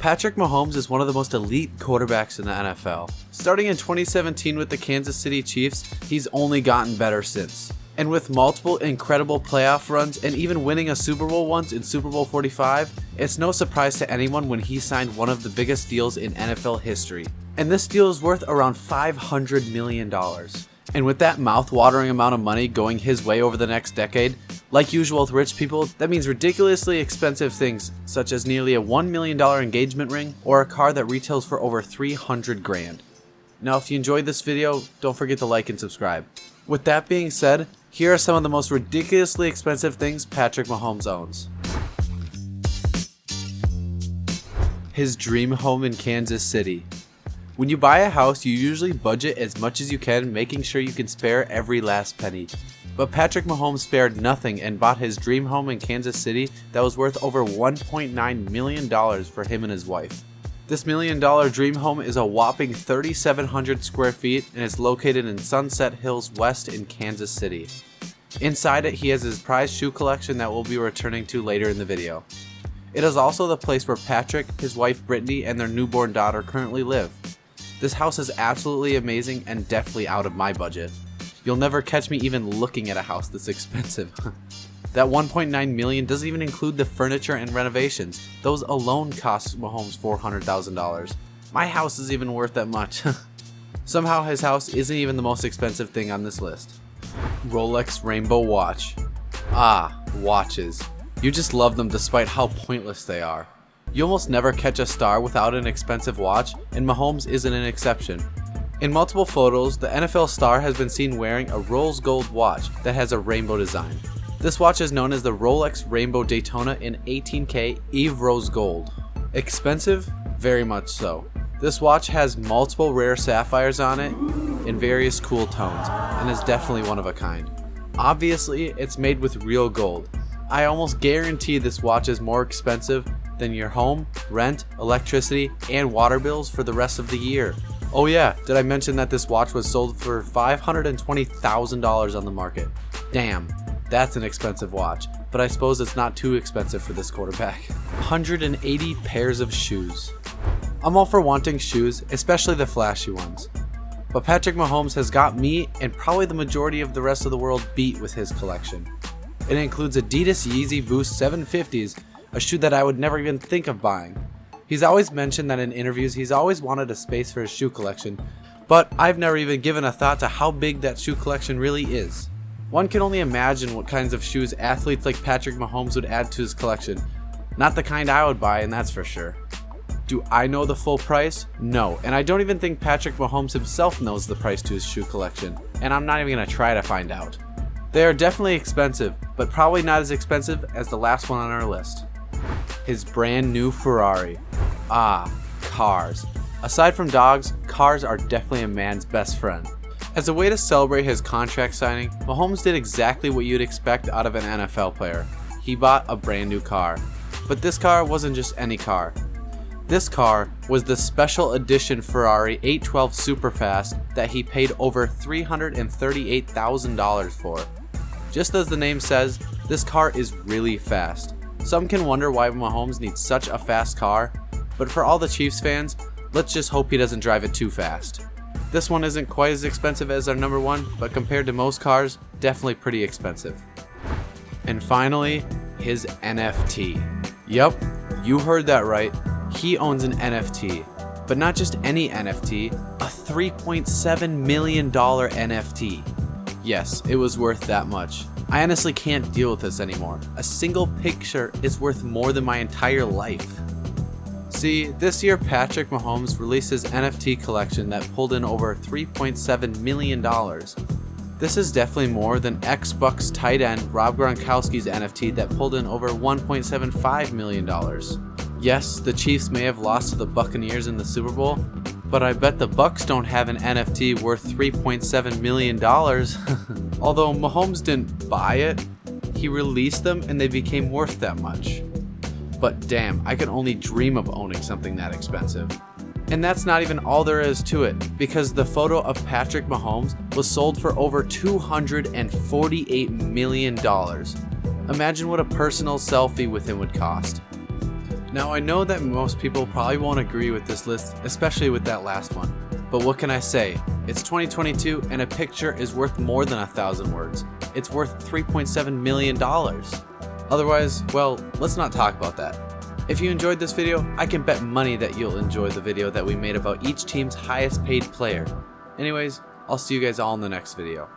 Patrick Mahomes is one of the most elite quarterbacks in the NFL. Starting in 2017 with the Kansas City Chiefs, he's only gotten better since. And with multiple incredible playoff runs and even winning a Super Bowl once in Super Bowl 45, it's no surprise to anyone when he signed one of the biggest deals in NFL history. And this deal is worth around $500 million. And with that mouth-watering amount of money going his way over the next decade, like usual with rich people, that means ridiculously expensive things such as nearly a $1 million engagement ring or a car that retails for over $300 grand. Now if you enjoyed this video, don't forget to like and subscribe. With that being said, here are some of the most ridiculously expensive things Patrick Mahomes owns. His dream home in Kansas City. When you buy a house, you usually budget as much as you can, making sure you can spare every last penny. But Patrick Mahomes spared nothing and bought his dream home in Kansas City that was worth over $1.9 million for him and his wife. This $1 million dream home is a whopping 3,700 square feet and is located in Sunset Hills West in Kansas City. Inside it, he has his prized shoe collection that we'll be returning to later in the video. It is also the place where Patrick, his wife Brittany, and their newborn daughter currently live. This house is absolutely amazing and definitely out of my budget. You'll never catch me even looking at a house this expensive. That $1.9 million doesn't even include the furniture and renovations. Those alone cost Mahomes $400,000. My house is even worth that much. Somehow his house isn't even the most expensive thing on this list. Rolex Rainbow Watch. Ah, watches. You just love them despite how pointless they are. You almost never catch a star without an expensive watch, and Mahomes isn't an exception. In multiple photos, the NFL star has been seen wearing a rose gold watch that has a rainbow design. This watch is known as the Rolex Rainbow Daytona in 18K Eve Rose Gold. Expensive? Very much so. This watch has multiple rare sapphires on it in various cool tones and is definitely one of a kind. Obviously, it's made with real gold. I almost guarantee this watch is more expensive than your home, rent, electricity, and water bills for the rest of the year. Oh yeah, did I mention that this watch was sold for $520,000 on the market? Damn, that's an expensive watch, but I suppose it's not too expensive for this quarterback. 180 pairs of shoes. I'm all for wanting shoes, especially the flashy ones. But Patrick Mahomes has got me and probably the majority of the rest of the world beat with his collection. It includes Adidas Yeezy Boost 750s, a shoe that I would never even think of buying. He's always mentioned that in interviews he's always wanted a space for his shoe collection, but I've never even given a thought to how big that shoe collection really is. One can only imagine what kinds of shoes athletes like Patrick Mahomes would add to his collection. Not the kind I would buy, and that's for sure. Do I know the full price? No, and I don't even think Patrick Mahomes himself knows the price to his shoe collection, and I'm not even going to try to find out. They are definitely expensive, but probably not as expensive as the last one on our list. His brand new Ferrari. Ah, cars. Aside from dogs, cars are definitely a man's best friend. As a way to celebrate his contract signing, Mahomes did exactly what you'd expect out of an NFL player. He bought a brand new car. But this car wasn't just any car. This car was the special edition Ferrari 812 Superfast that he paid over $338,000 for. Just as the name says, this car is really fast. Some can wonder why Mahomes needs such a fast car, but for all the Chiefs fans, let's just hope he doesn't drive it too fast. This one isn't quite as expensive as our number one, but compared to most cars, definitely pretty expensive. And finally, his NFT. Yup, you heard that right. He owns an NFT, but not just any NFT, a $3.7 million NFT. Yes, it was worth that much. I honestly can't deal with this anymore. A single picture is worth more than my entire life. See, this year Patrick Mahomes released his NFT collection that pulled in over $3.7 million. This is definitely more than ex-Bucks tight end Rob Gronkowski's NFT that pulled in over $1.75 million. Yes, the Chiefs may have lost to the Buccaneers in the Super Bowl, but I bet the Bucks don't have an NFT worth $3.7 million. Although Mahomes didn't buy it, he released them and they became worth that much. But damn, I can only dream of owning something that expensive. And that's not even all there is to it, because the photo of Patrick Mahomes was sold for over $248 million. Imagine what a personal selfie with him would cost. Now I know that most people probably won't agree with this list, especially with that last one. But what can I say? It's 2022 and a picture is worth more than 1,000 words. It's worth $3.7 million. Otherwise, well, let's not talk about that. If you enjoyed this video, I can bet money that you'll enjoy the video that we made about each team's highest paid player. Anyways, I'll see you guys all in the next video.